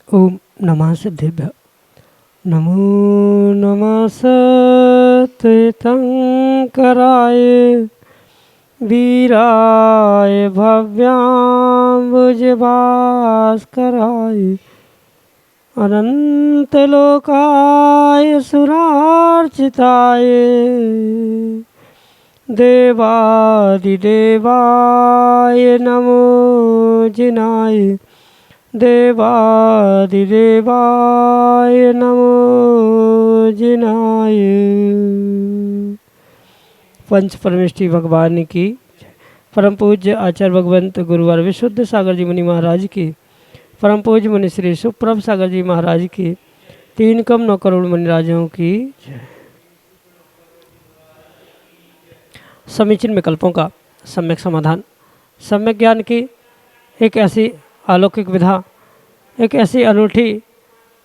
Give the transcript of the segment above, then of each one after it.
ओम नमः सिद्धेभ्य। नमो नमः सतीर्थंकराय वीराय भव्याम्बुजभास्कराय अनंतलोकाय सुरार्चिताय देवादिदेवाय नमो जिनाय देवादिदेवाय नमो जिनाय। पंच परमेष्ठी भगवान की परम पूज्य आचार्य भगवंत गुरुवार विशुद्ध सागर जी मुनि महाराज की परम पूज्य मुनि श्री सुप्रभ सागर जी महाराज की 3 कम 9 करोड़ मुनिराजों की समीचीन विकल्पों का सम्यक समाधान। सम्यक ज्ञान की एक ऐसी अलौकिक विधा, एक ऐसी अनूठी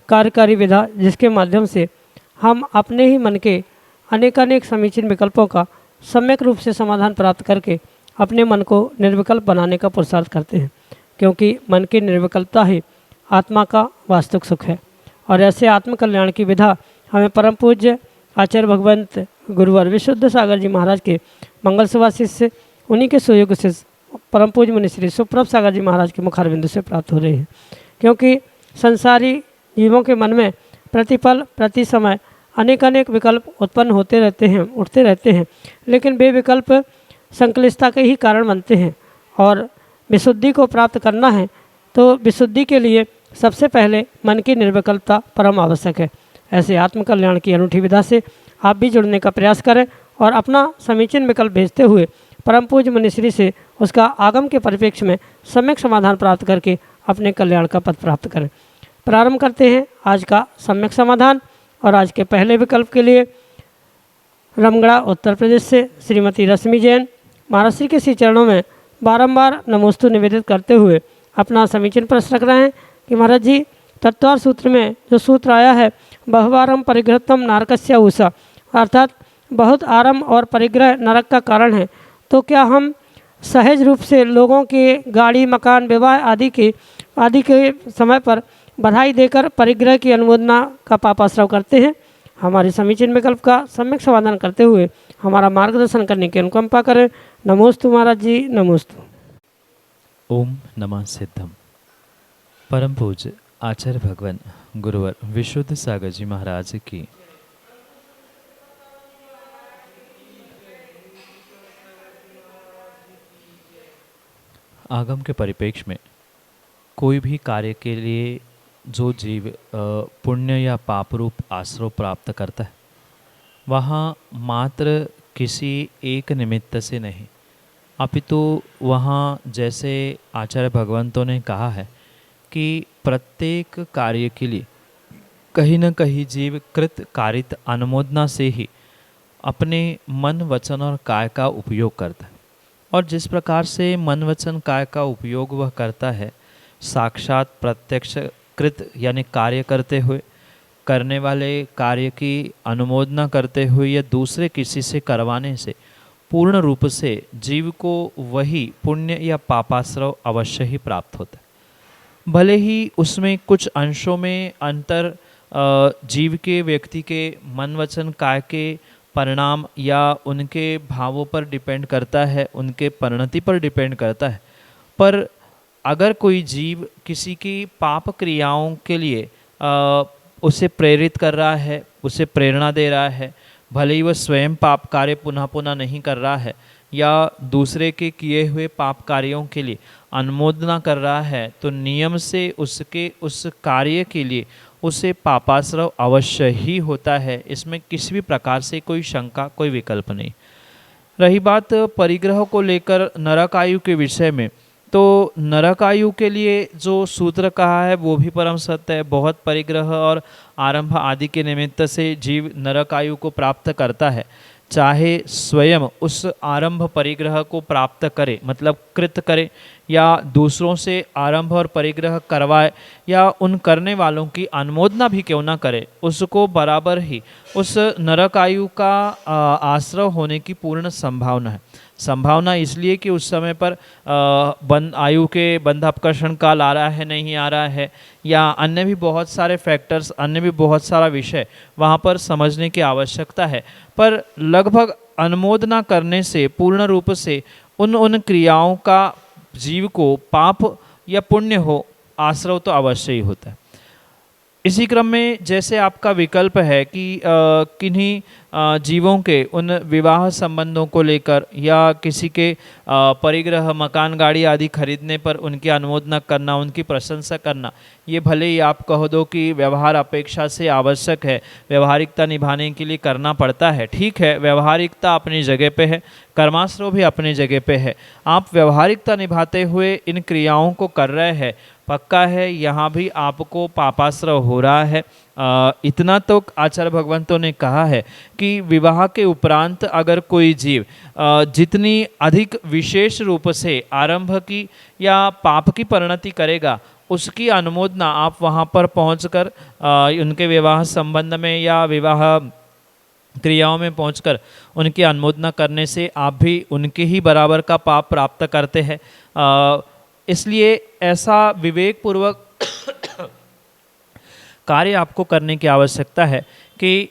कार्यकारी विधा जिसके माध्यम से हम अपने ही मन के अनेकानेक समीचीन विकल्पों का सम्यक रूप से समाधान प्राप्त करके अपने मन को निर्विकल्प बनाने का पुरुषार्थ करते हैं, क्योंकि मन की निर्विकल्पता ही आत्मा का वास्तविक सुख है। और ऐसे आत्मकल्याण की विधा हमें परम पूज्य आचार्य भगवंत गुरुवर विशुद्ध सागर जी महाराज के मंगल सभा शिष्य उन्हीं के सुयोग से परम पूज्य मुनि श्री सुप्रभ सागर जी महाराज के मुखारविंद से प्राप्त हो रही है। क्योंकि संसारी जीवों के मन में प्रतिपल प्रति समय अनेक विकल्प उत्पन्न होते रहते हैं, उठते रहते हैं, लेकिन वे विकल्प संकलिष्टता के ही कारण बनते हैं। और विशुद्धि को प्राप्त करना है तो विशुद्धि के लिए सबसे पहले मन की निर्विकल्पता परम आवश्यक है। ऐसे आत्मकल्याण की अनूठी विधा से आप भी जुड़ने का प्रयास करें और अपना समीचीन विकल्प भेजते हुए परम पूज्य मुनिश्री से उसका आगम के परिप्रेक्ष्य में सम्यक समाधान प्राप्त करके अपने कल्याण का पद प्राप्त करें। प्रारंभ करते हैं आज का सम्यक समाधान। और आज के पहले विकल्प के लिए रमगढ़ा उत्तर प्रदेश से श्रीमती रश्मि जैन महाराज श्री के श्री चरणों में बारंबार नमोस्तु निवेदित करते हुए अपना समीचीन प्रश्न रख रहे हैं कि महाराज जी, तत्वार सूत्र में जो सूत्र आया है बहुवारम परिग्रहतम नारकस्य उषा, अर्थात बहुत आरंभ और परिग्रह नरक का कारण है, तो क्या हम सहज रूप से लोगों के गाड़ी मकान विवाह आदि के समय पर बधाई देकर परिग्रह की अनुमोदना का पापाश्रव करते हैं? हमारे समीचीन विकल्प का सम्यक समाधान करते हुए हमारा मार्गदर्शन करने की अनुकंपा करें। नमोस्तु महाराज जी, नमोस्तु। ओम नमः सिद्धम। परम पूज्य आचार्य भगवान गुरुवर विशुद्ध सागर जी महाराज की आगम के परिप्रेक्ष्य में कोई भी कार्य के लिए जो जीव पुण्य या पाप रूप आश्रय प्राप्त करता है, वहाँ मात्र किसी एक निमित्त से नहीं, अपितु वहाँ जैसे आचार्य भगवंतों ने कहा है कि प्रत्येक कार्य के लिए कहीं न कहीं जीव कृत कारित अनुमोदना से ही अपने मन वचन और काय का उपयोग करता है। और जिस प्रकार से मन वचन काय का उपयोग वह करता है, साक्षात प्रत्यक्ष कृत यानी कार्य करते हुए, करने वाले कार्य की अनुमोदना करते हुए या दूसरे किसी से करवाने से पूर्ण रूप से जीव को वही पुण्य या पापाश्रव अवश्य ही प्राप्त होता है। भले ही उसमें कुछ अंशों में अंतर जीव के व्यक्ति के मन वचन काय के परिणाम या उनके भावों पर डिपेंड करता है, उनके परिणति पर डिपेंड करता है, पर अगर कोई जीव किसी की पाप क्रियाओं के लिए उसे प्रेरित कर रहा है, उसे प्रेरणा दे रहा है, भले ही वह स्वयं पाप कार्य पुनः पुनः नहीं कर रहा है या दूसरे के किए हुए पाप कार्यों के लिए अनुमोदना कर रहा है, तो नियम से उसके उस कार्य के लिए उसे पापाश्रव अवश्य ही होता है। इसमें किसी भी प्रकार से कोई शंका, कोई विकल्प नहीं। रही बात परिग्रह को लेकर नरक आयु के विषय में, तो नरक आयु के लिए जो सूत्र कहा है वो भी परम सत्य है। बहुत परिग्रह और आरंभ आदि के निमित्त से जीव नरक आयु को प्राप्त करता है, चाहे स्वयं उस आरंभ परिग्रह को प्राप्त करे, मतलब कृत करे, या दूसरों से आरंभ और परिग्रह करवाए, या उन करने वालों की अनुमोदना भी क्यों ना करे, उसको बराबर ही उस नरक आयु का आश्रय होने की पूर्ण संभावना है। संभावना इसलिए कि उस समय पर आयु के बंध अपकर्षण काल आ रहा है नहीं आ रहा है, या अन्य भी बहुत सारे फैक्टर्स, अन्य भी बहुत सारा विषय वहाँ पर समझने की आवश्यकता है। पर लगभग अनुमोदना करने से पूर्ण रूप से उन क्रियाओं का जीव को पाप या पुण्य हो आश्रय तो अवश्य ही होता है। इसी क्रम में जैसे आपका विकल्प है कि किन्हीं जीवों के उन विवाह संबंधों को लेकर या किसी के परिग्रह मकान गाड़ी आदि खरीदने पर उनकी अनुमोदना करना, उनकी प्रशंसा करना, ये भले ही आप कह दो कि व्यवहार अपेक्षा से आवश्यक है, व्यवहारिकता निभाने के लिए करना पड़ता है। ठीक है, व्यवहारिकता अपनी जगह पे है, कर्माश्रय भी अपनी जगह पे है। आप व्यवहारिकता निभाते हुए इन क्रियाओं को कर रहे हैं, पक्का है यहाँ भी आपको पापाश्रय हो रहा है। इतना तो आचार्य भगवंतों ने कहा है कि विवाह के उपरांत अगर कोई जीव जितनी अधिक विशेष रूप से आरंभ की या पाप की परिणति करेगा, उसकी अनुमोदना आप वहाँ पर पहुँचकर उनके विवाह संबंध में या विवाह क्रियाओं में पहुंचकर उनकी अनुमोदना करने से आप भी उनके ही बराबर का पाप प्राप्त करते हैं। इसलिए ऐसा विवेक पूर्वक कार्य आपको करने की आवश्यकता है कि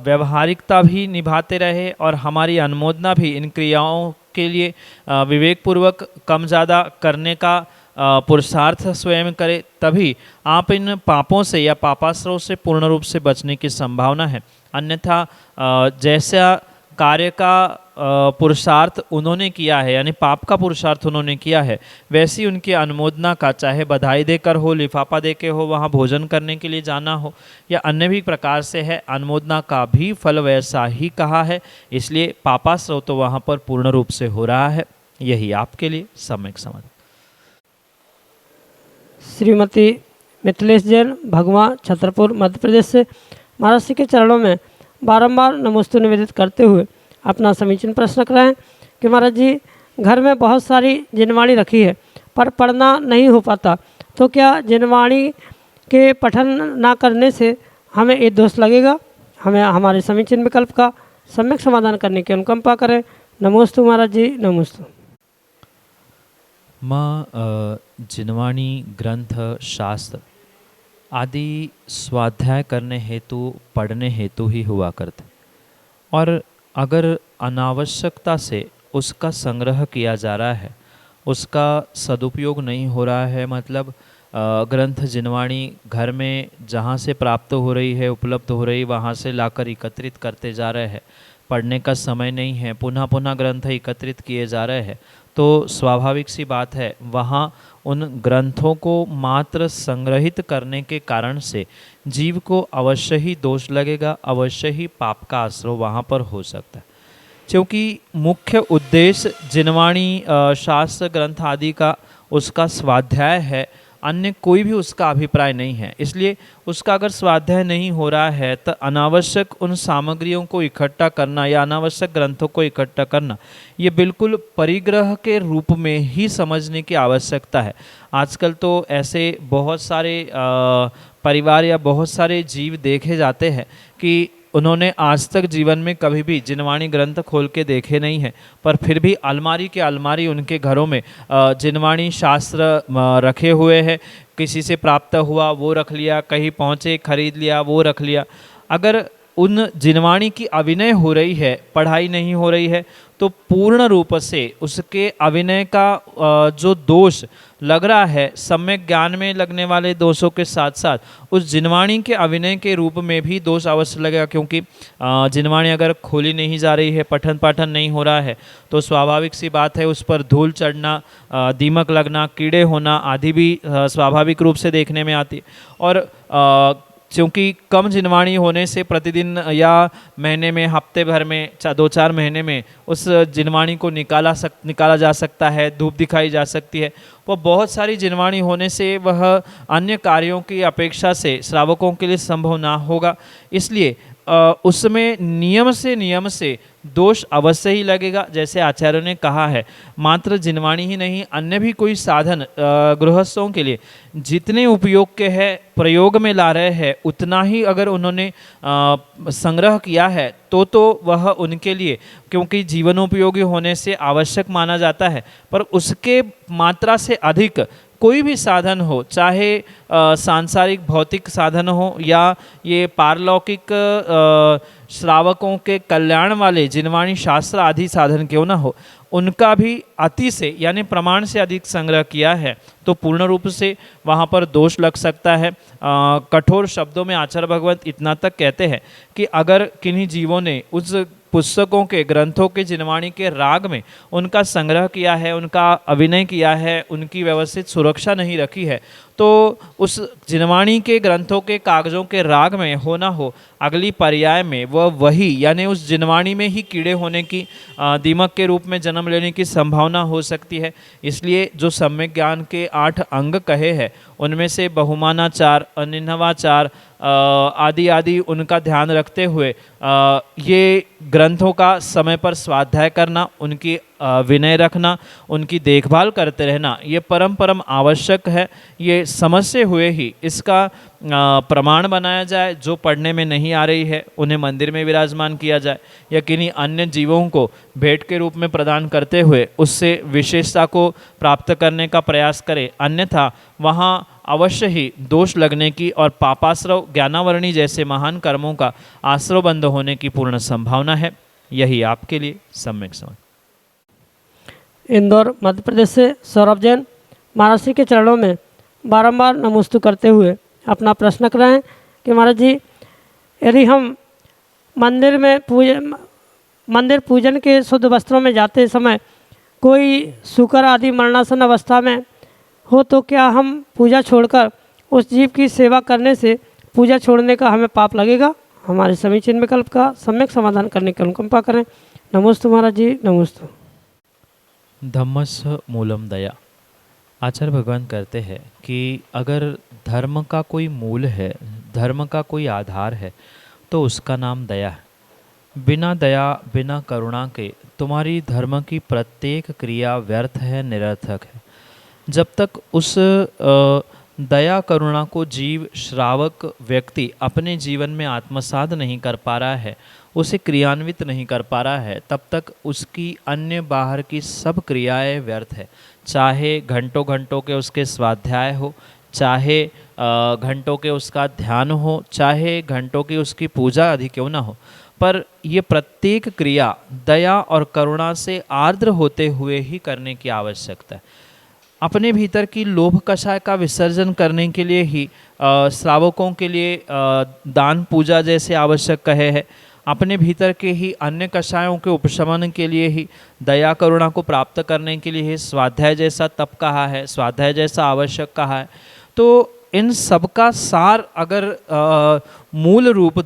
व्यवहारिकता भी निभाते रहे और हमारी अनुमोदना भी इन क्रियाओं के लिए विवेक पूर्वक कम ज़्यादा करने का पुरुषार्थ स्वयं करे, तभी आप इन पापों से या पापाश्रयों से पूर्ण रूप से बचने की संभावना है। अन्यथा जैसा कार्य का पुरुषार्थ उन्होंने किया है, यानी पाप का पुरुषार्थ उन्होंने किया है, वैसी उनकी अनुमोदना का, चाहे बधाई देकर हो, लिफाफा देके हो, वहाँ भोजन करने के लिए जाना हो, या अन्य भी प्रकार से है, अनुमोदना का भी फल वैसा ही कहा है। इसलिए पापाश्रय तो वहाँ पर पूर्ण रूप से हो रहा है। यही आपके लिए सम्यक समाधान। श्रीमती मिथिलेश जैन, भगवा, छतरपुर, मध्य प्रदेश से महाराज जी के चरणों में बारंबार नमोस्तु निवेदित करते हुए अपना समीचीन प्रश्न कर रहे हैं कि महाराज जी, घर में बहुत सारी जिनवाणी रखी है पर पढ़ना नहीं हो पाता, तो क्या जिनवाणी के पठन ना करने से हमें ये दोष लगेगा? हमें हमारे समीचीन विकल्प का सम्यक समाधान करने की अनुकंपा करें। नमोस्तु महाराज जी, नमोस्तु। माँ, जिनवाणी, ग्रंथ, शास्त्र आदि स्वाध्याय करने हेतु, पढ़ने हेतु ही हुआ करते, और अगर अनावश्यकता से उसका संग्रह किया जा रहा है, उसका सदुपयोग नहीं हो रहा है, मतलब ग्रंथ जिनवाणी घर में जहाँ से प्राप्त हो रही है, उपलब्ध हो रही, वहाँ से लाकर एकत्रित करते जा रहे हैं, पढ़ने का समय नहीं है, पुनः पुनः ग्रंथ एकत्रित किए जा रहे हैं, तो स्वाभाविक सी बात है वहाँ उन ग्रंथों को मात्र संग्रहित करने के कारण से जीव को अवश्य ही दोष लगेगा, अवश्य ही पाप का आश्रय वहाँ पर हो सकता है। क्योंकि मुख्य उद्देश्य जिनवाणी, शास्त्र ग्रंथ आदि का उसका स्वाध्याय है, अन्य कोई भी उसका अभिप्राय नहीं है। इसलिए उसका अगर स्वाध्याय नहीं हो रहा है तो अनावश्यक उन सामग्रियों को इकट्ठा करना या अनावश्यक ग्रंथों को इकट्ठा करना, ये बिल्कुल परिग्रह के रूप में ही समझने की आवश्यकता है। आजकल तो ऐसे बहुत सारे परिवार या बहुत सारे जीव देखे जाते हैं कि उन्होंने आज तक जीवन में कभी भी जिनवाणी ग्रंथ खोल के देखे नहीं हैं, पर फिर भी अलमारी के अलमारी उनके घरों में जिनवाणी शास्त्र रखे हुए हैं। किसी से प्राप्त हुआ वो रख लिया, कहीं पहुँचे खरीद लिया वो रख लिया। अगर उन जिनवाणी की अभिनय हो रही है, पढ़ाई नहीं हो रही है, तो पूर्ण रूप से उसके अभिनय का जो दोष लग रहा है, सम्यक ज्ञान में लगने वाले दोषों के साथ साथ उस जिनवाणी के अभिनय के रूप में भी दोष अवश्य लगेगा। क्योंकि जिनवाणी अगर खोली नहीं जा रही है, पठन पाठन नहीं हो रहा है, तो स्वाभाविक सी बात है उस पर धूल चढ़ना, दीमक लगना, कीड़े होना आदि भी स्वाभाविक रूप से देखने में आती है। और क्योंकि कम जिनवाणी होने से प्रतिदिन या महीने में, हफ्ते भर में, 2-4 महीने में उस जिनवाणी को निकाला जा सकता है, धूप दिखाई जा सकती है। वह बहुत सारी जिनवाणी होने से वह अन्य कार्यों की अपेक्षा से श्रावकों के लिए संभव ना होगा। इसलिए उसमें नियम से दोष अवश्य ही लगेगा। जैसे आचार्यों ने कहा है, मात्र जिनवाणी ही नहीं, अन्य भी कोई साधन गृहस्थों के लिए जितने उपयोग के हैं, प्रयोग में ला रहे हैं, उतना ही अगर उन्होंने संग्रह किया है तो वह उनके लिए, क्योंकि जीवनोपयोगी होने से आवश्यक माना जाता है, पर उसके मात्रा से अधिक कोई भी साधन हो, चाहे सांसारिक भौतिक साधन हो या ये पारलौकिक श्रावकों के कल्याण वाले जिनवाणी शास्त्र आदि साधन क्यों ना हो, उनका भी अति से यानी प्रमाण से अधिक संग्रह किया है तो पूर्ण रूप से वहाँ पर दोष लग सकता है। कठोर शब्दों में आचार्य भगवंत इतना तक कहते हैं कि अगर किन्हीं जीवों ने उस पुस्तकों के, ग्रंथों के जिनवाणी के राग में उनका संग्रह किया है, उनका अभिनय किया है, उनकी व्यवस्थित सुरक्षा नहीं रखी है, तो उस जिनवाणी के ग्रंथों के कागज़ों के राग में हो ना हो, अगली पर्याय में वह वही यानी उस जिनवाणी में ही कीड़े होने की, दीमक के रूप में जन्म लेने की संभावना हो सकती है। इसलिए जो सम्यक ज्ञान के 8 अंग कहे हैं, उनमें से बहुमानाचार, अनिन्हवाचार आदि आदि उनका ध्यान रखते हुए ये ग्रंथों का समय पर स्वाध्याय करना, उनकी विनय रखना, उनकी देखभाल करते रहना, ये परम आवश्यक है। ये समझते हुए ही इसका प्रमाण बनाया जाए। जो पढ़ने में नहीं आ रही है उन्हें मंदिर में विराजमान किया जाए या किन्हीं अन्य जीवों को भेंट के रूप में प्रदान करते हुए उससे विशेषता को प्राप्त करने का प्रयास करें। अन्यथा वहाँ अवश्य ही दोष लगने की और पापाश्रव, ज्ञानावरणी जैसे महान कर्मों का आश्रव बंद होने की पूर्ण संभावना है। यही आपके लिए सम्यक समझ। इंदौर मध्य प्रदेश से सौरभ जैन महाराज जी के चरणों में बारंबार नमोस्तु करते हुए अपना प्रश्न कर रहे हैं कि महाराज जी, यदि हम मंदिर पूजन के शुद्ध वस्त्रों में जाते समय कोई शुकर आदि मरणासन अवस्था में हो तो क्या हम पूजा छोड़कर उस जीव की सेवा करने से पूजा छोड़ने का हमें पाप लगेगा? हमारे समीचीन विकल्प का सम्यक समाधान करने की अनुकंपा करें। नमोस्तु महाराज जी, नमोस्तु। धम्मस्स मूलम दया। आचार्य भगवान कहते हैं कि अगर धर्म का कोई मूल है, धर्म का कोई आधार है, तो उसका नाम दया है। बिना दया, बिना करुणा के तुम्हारी धर्म की प्रत्येक क्रिया व्यर्थ है, निरर्थक है। जब तक उस दया करुणा को जीव, श्रावक व्यक्ति अपने जीवन में आत्मसात नहीं कर पा रहा है, उसे क्रियान्वित नहीं कर पा रहा है, तब तक उसकी अन्य बाहर की सब क्रियाएं व्यर्थ है। चाहे घंटों घंटों के उसके स्वाध्याय हो, चाहे घंटों के उसका ध्यान हो, चाहे घंटों की उसकी पूजा आदि क्यों ना हो, पर ये प्रत्येक क्रिया दया और करुणा से आर्द्र होते हुए ही करने की आवश्यकता है। अपने भीतर की लोभ कषाय का विसर्जन करने के लिए ही श्रावकों के लिए दान पूजा जैसे आवश्यक कहे हैं। अपने भीतर के ही अन्य कषायों के उपशमन के लिए ही, दया करुणा को प्राप्त करने के लिए ही स्वाध्याय जैसा तप कहा है, स्वाध्याय जैसा आवश्यक कहा है। तो इन सब का सार अगर मूल रूप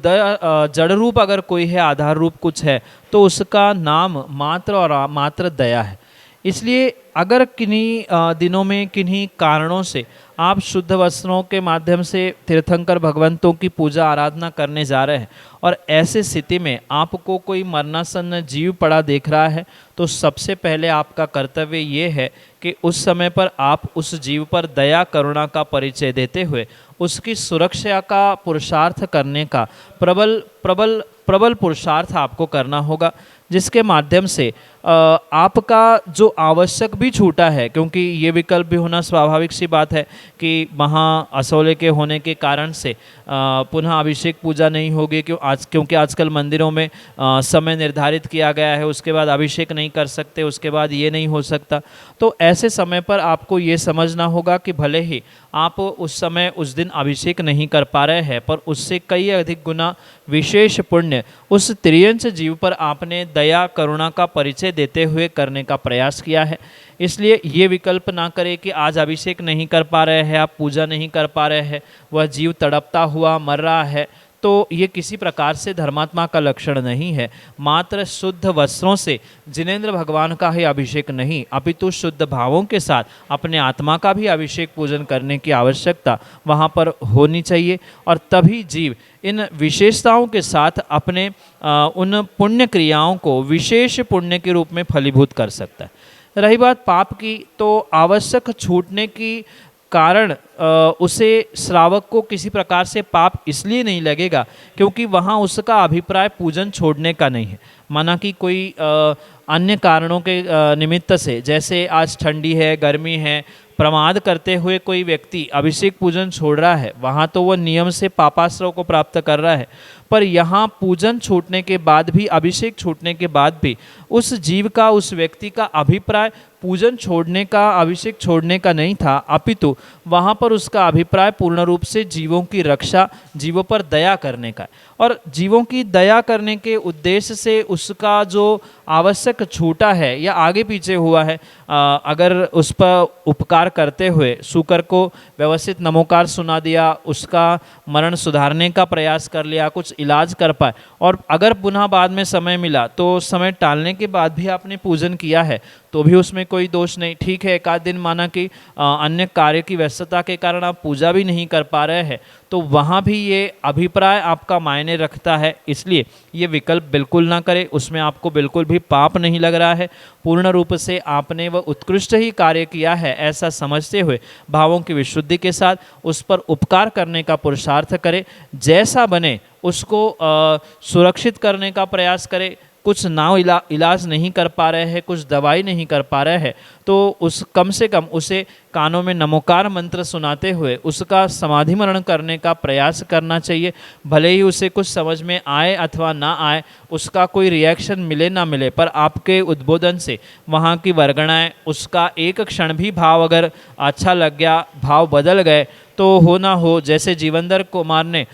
जड़ रूप अगर कोई है, आधार रूप कुछ है, तो उसका नाम मात्र और मात्र दया है। इसलिए अगर किन्हीं दिनों में किन्हीं कारणों से आप शुद्ध वस्त्रों के माध्यम से तीर्थंकर भगवंतों की पूजा आराधना करने जा रहे हैं और ऐसे स्थिति में आपको कोई मरणासन्न जीव पड़ा देख रहा है, तो सबसे पहले आपका कर्तव्य ये है कि उस समय पर आप उस जीव पर दया करुणा का परिचय देते हुए उसकी सुरक्षा का पुरुषार्थ करने का प्रबल पुरुषार्थ आपको करना होगा, जिसके माध्यम से आपका जो आवश्यक भी छूटा है, क्योंकि ये विकल्प भी होना स्वाभाविक सी बात है कि वहाँ असौले के होने के कारण से पुनः अभिषेक पूजा नहीं होगी, क्योंकि आजकल मंदिरों में समय निर्धारित किया गया है, उसके बाद अभिषेक नहीं कर सकते, उसके बाद ये नहीं हो सकता। तो ऐसे समय पर आपको ये समझना होगा कि भले ही आप उस समय उस दिन अभिषेक नहीं कर पा रहे हैं, पर उससे कई अधिक गुना विशेष पुण्य उस त्रियंश जीव पर आपने दया करुणा का परिचय देते हुए करने का प्रयास किया है। इसलिए ये विकल्प ना करें कि आज अभिषेक नहीं कर पा रहे हैं, आप पूजा नहीं कर पा रहे हैं, वह जीव तड़पता हुआ मर रहा है, तो ये किसी प्रकार से धर्मात्मा का लक्षण नहीं है। मात्र शुद्ध वस्त्रों से जिनेंद्र भगवान का ही अभिषेक नहीं, अपितु शुद्ध भावों के साथ अपने आत्मा का भी अभिषेक पूजन करने की आवश्यकता वहाँ पर होनी चाहिए, और तभी जीव इन विशेषताओं के साथ अपने उन पुण्य क्रियाओं को विशेष पुण्य के रूप में फलीभूत कर सकता है। रही बात पाप की, तो आवश्यक छूटने की कारण उसे श्रावक को किसी प्रकार से पाप इसलिए नहीं लगेगा क्योंकि वहाँ उसका अभिप्राय पूजन छोड़ने का नहीं है। माना कि कोई अन्य कारणों के निमित्त से, जैसे आज ठंडी है, गर्मी है, प्रमाद करते हुए कोई व्यक्ति अभिषेक पूजन छोड़ रहा है, वहाँ तो वह नियम से पापाश्रव को प्राप्त कर रहा है। पर यहाँ पूजन छूटने के बाद भी, अभिषेक छूटने के बाद भी उस जीव का, उस व्यक्ति का अभिप्राय पूजन छोड़ने का, अभिषेक छोड़ने का नहीं था, अपितु वहाँ पर उसका अभिप्राय पूर्ण रूप से जीवों की रक्षा, जीवों पर दया करने का है। और जीवों की दया करने के उद्देश्य से उसका जो आवश्यक छूटा है या आगे पीछे हुआ है, अगर उस पर उपकार करते हुए शूकर को व्यवस्थित नमोकार सुना दिया, उसका मरण सुधारने का प्रयास कर लिया, कुछ इलाज कर पाए, और अगर पुनः बाद में समय मिला तो समय टालने के बाद भी आपने पूजन किया है तो भी उसमें कोई दोष नहीं। ठीक है, एक आध दिन माना कि अन्य कार्य की व्यस्तता के कारण आप पूजा भी नहीं कर पा रहे हैं, तो वहाँ भी ये अभिप्राय आपका मायने रखता है। इसलिए ये विकल्प बिल्कुल ना करें, उसमें आपको बिल्कुल भी पाप नहीं लग रहा है। पूर्ण रूप से आपने वह उत्कृष्ट ही कार्य किया है ऐसा समझते हुए भावों की विशुद्धि के साथ उस पर उपकार करने का पुरुषार्थ करें। जैसा बने उसको सुरक्षित करने का प्रयास करें। कुछ इलाज नहीं कर पा रहे हैं, कुछ दवाई नहीं कर पा रहे हैं, तो उस कम से कम उसे कानों में नमोकार मंत्र सुनाते हुए उसका समाधि मरण करने का प्रयास करना चाहिए। भले ही उसे कुछ समझ में आए अथवा ना आए, उसका कोई रिएक्शन मिले ना मिले, पर आपके उद्बोधन से वहाँ की वर्गणाएं, उसका एक क्षण भी भाव अगर अच्छा लग गया, भाव बदल गए, तो हो ना हो, जैसे जीवंदर कुमार ने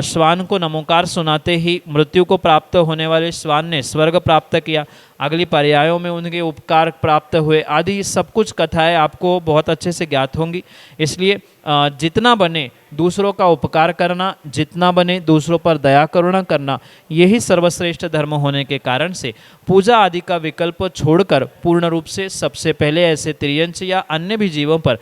श्वान को नमोकार सुनाते ही मृत्यु को प्राप्त होने वाले श्वान ने स्वर्ग प्राप्त किया, अगली पर्यायों में उनके उपकार प्राप्त हुए, आदि सब कुछ कथाएं आपको बहुत अच्छे से ज्ञात होंगी। इसलिए जितना बने दूसरों का उपकार करना, जितना बने दूसरों पर दया करुणा करना, यही सर्वश्रेष्ठ धर्म होने के कारण से पूजा आदि का विकल्प छोड़कर पूर्ण रूप से सबसे पहले ऐसे त्रियंच या अन्य भी जीवों पर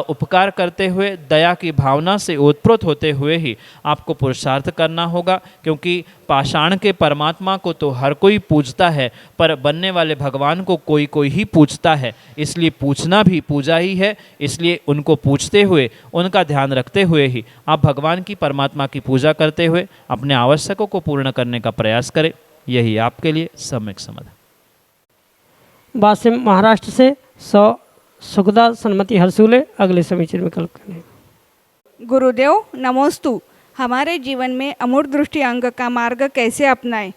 उपकार करते हुए दया की भावना से ओतप्रोत होते हुए ही आपको पुरुषार्थ करना होगा। क्योंकि पाषाण के परमात्मा को तो हर कोई पूजता है, पर बनने वाले भगवान को कोई कोई ही पूजता है। इसलिए पूछना भी पूजा ही है। इसलिए उनको पूछते हुए, उनका ध्यान रखते हुए ही आप भगवान की, परमात्मा की पूजा करते हुए अपने आवश्यकों को पूर्ण करने का प्रयास करें। यही आपके लिए सम्यक समाधान। वासिम महाराष्ट्र से सुखदा सन्मति हरसूले अगले समीचीन विकल्प करें। गुरुदेव नमोस्तु। हमारे जीवन में अमूर्त दृष्टि अंग का मार्ग कैसे अपनाएं,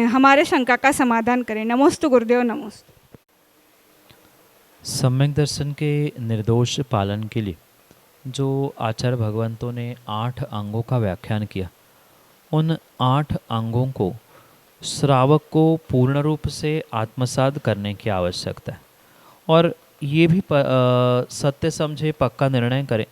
हमारे शंका का समाधान करें। नमोस्तु गुरुदेव, नमोस्तु। सम्यक दर्शन के निर्दोष पालन के लिए जो आचार्य भगवंतों ने 8 अंगों का व्याख्यान किया, उन 8 अंगों को श्रावक को पूर्ण रूप से आत्मसात करने की आवश्यकता है। और ये भी सत्य समझे, पक्का निर्णय करें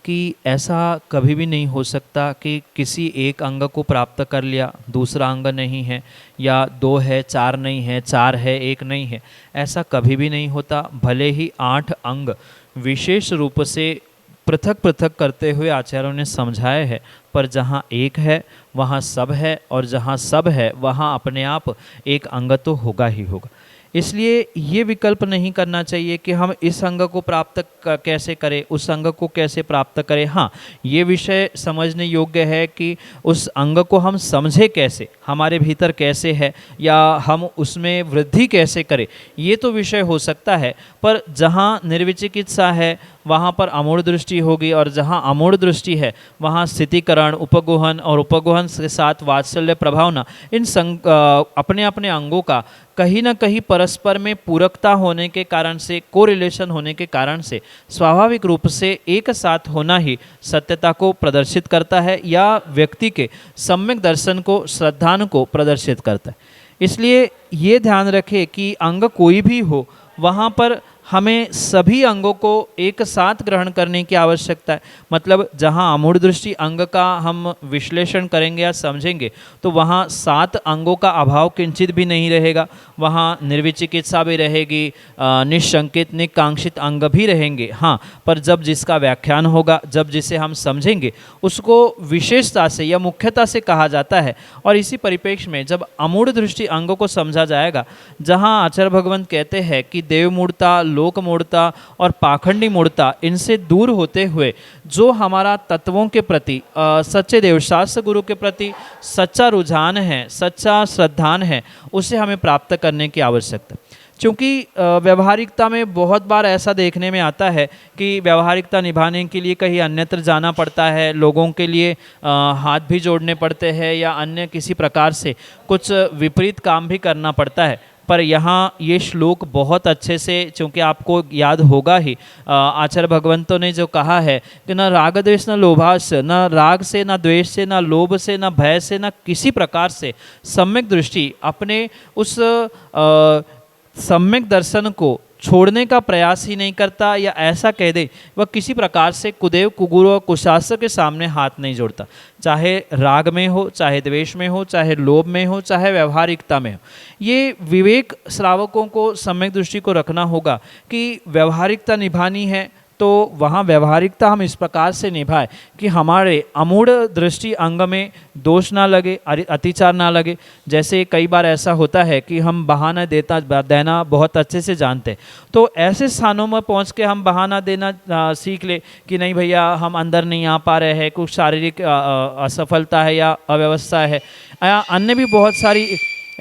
कि ऐसा कभी भी नहीं हो सकता कि किसी एक अंग को प्राप्त कर लिया, दूसरा अंग नहीं है, या 2 है 4 नहीं है, 4 है 1 नहीं है, ऐसा कभी भी नहीं होता। भले ही 8 अंग विशेष रूप से पृथक पृथक करते हुए आचार्यों ने समझाए हैं, पर जहाँ एक है वहाँ सब है, और जहाँ सब है वहाँ अपने आप एक अंग तो होगा ही होगा। इसलिए ये विकल्प नहीं करना चाहिए कि हम इस अंग को प्राप्त कैसे करें, उस अंग को कैसे प्राप्त करें। हाँ, ये विषय समझने योग्य है कि उस अंग को हम समझे कैसे, हमारे भीतर कैसे है, या हम उसमें वृद्धि कैसे करें, ये तो विषय हो सकता है। पर जहाँ निर्विचिकित्सा है वहाँ पर अमूढ़ दृष्टि होगी, और जहाँ अमूढ़ दृष्टि है वहाँ स्थितिकरण, उपगोहन, और उपगोहन के साथ वात्सल्य प्रभावना, इन अपने अपने अंगों का कहीं ना कहीं परस्पर में पूरकता होने के कारण से, कोरिलेशन होने के कारण से स्वाभाविक रूप से एक साथ होना ही सत्यता को प्रदर्शित करता है, या व्यक्ति के सम्यक दर्शन को, श्रद्धान को प्रदर्शित करता है। इसलिए ये ध्यान रखें कि अंग कोई भी हो वहाँ पर हमें सभी अंगों को एक साथ ग्रहण करने की आवश्यकता है। मतलब जहाँ अमूढ़ दृष्टि अंग का हम विश्लेषण करेंगे या समझेंगे तो वहाँ 7 अंगों का अभाव किंचित भी नहीं रहेगा, वहाँ निर्विचिकित्सा भी रहेगी, निशंकित निकांक्षित अंग भी रहेंगे। हाँ, पर जब जिसका व्याख्यान होगा, जब जिसे हम समझेंगे, उसको विशेषता से या मुख्यता से कहा जाता है। और इसी परिप्रेक्ष्य में जब अमूढ़ दृष्टि अंगों को समझा जाएगा, जहाँ आचार्य भगवंत कहते हैं कि देव मूढ़ता, लोक मूढ़ता और पाखंडी मूढ़ता, इनसे दूर होते हुए जो हमारा तत्वों के प्रति, सच्चे देवशास्त्र गुरु के प्रति सच्चा रुझान है, सच्चा श्रद्धान है, उसे हमें प्राप्त करने की आवश्यकता। क्योंकि व्यवहारिकता में बहुत बार ऐसा देखने में आता है कि व्यवहारिकता निभाने के लिए कहीं अन्यत्र जाना पड़ता है, लोगों के लिए हाथ भी जोड़ने पड़ते हैं या अन्य किसी प्रकार से कुछ विपरीत काम भी करना पड़ता है। पर यहाँ ये श्लोक बहुत अच्छे से, चूँकि आपको याद होगा ही, आचार्य भगवंतों ने जो कहा है कि न राग द्वेष न लोभाश, न राग से न द्वेष से न लोभ से न भय से न किसी प्रकार से सम्यक दृष्टि अपने उस सम्यक दर्शन को छोड़ने का प्रयास ही नहीं करता, या ऐसा कह दे वह किसी प्रकार से कुदेव कुगुरु और कुशास्त्र के सामने हाथ नहीं जोड़ता। चाहे राग में हो, चाहे द्वेष में हो, चाहे लोभ में हो, चाहे व्यवहारिकता में हो। ये विवेक श्रावकों को सम्यक दृष्टि को रखना होगा कि व्यवहारिकता निभानी है तो वहाँ व्यवहारिकता हम इस प्रकार से निभाए कि हमारे अमूढ़ दृष्टि अंग में दोष ना लगे, अतिचार ना लगे। जैसे कई बार ऐसा होता है कि हम बहाना देना बहुत अच्छे से जानते हैं, तो ऐसे स्थानों में पहुँच के हम बहाना देना सीख ले कि नहीं भैया हम अंदर नहीं आ पा रहे हैं, कुछ शारीरिक असफलता है या अव्यवस्था है, या अन्य भी बहुत सारी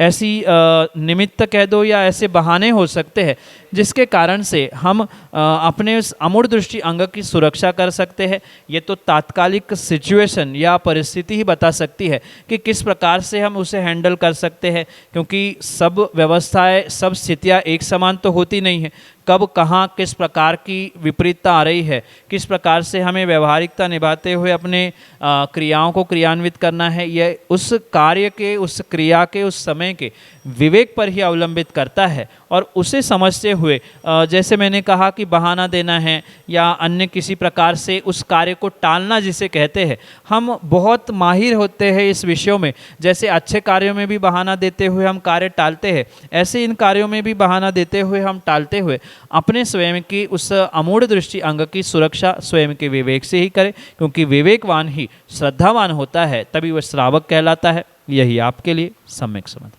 ऐसी निमित्त कह दो या ऐसे बहाने हो सकते हैं जिसके कारण से हम अपने उस अमूढ़ दृष्टि अंग की सुरक्षा कर सकते हैं। ये तो तात्कालिक सिचुएशन या परिस्थिति ही बता सकती है कि किस प्रकार से हम उसे हैंडल कर सकते हैं, क्योंकि सब व्यवस्थाएं, सब स्थितियां एक समान तो होती नहीं है। कब कहाँ किस प्रकार की विपरीतता आ रही है, किस प्रकार से हमें व्यवहारिकता निभाते हुए अपने क्रियाओं को क्रियान्वित करना है, यह उस कार्य के, उस क्रिया के, उस समय के विवेक पर ही अवलंबित करता है। और उसे समझते हुए जैसे मैंने कहा कि बहाना देना है या अन्य किसी प्रकार से उस कार्य को टालना जिसे कहते हैं, हम बहुत माहिर होते हैं इस विषयों में। जैसे अच्छे कार्यों में भी बहाना देते हुए हम कार्य टालते हैं, ऐसे इन कार्यों में भी बहाना देते हुए हम टालते हुए अपने स्वयं की उस अमूढ़ दृष्टि अंग की सुरक्षा स्वयं के विवेक से ही करें, क्योंकि विवेकवान ही श्रद्धावान होता है, तभी वह श्रावक कहलाता है। यही आपके लिए सम्यक समाधान।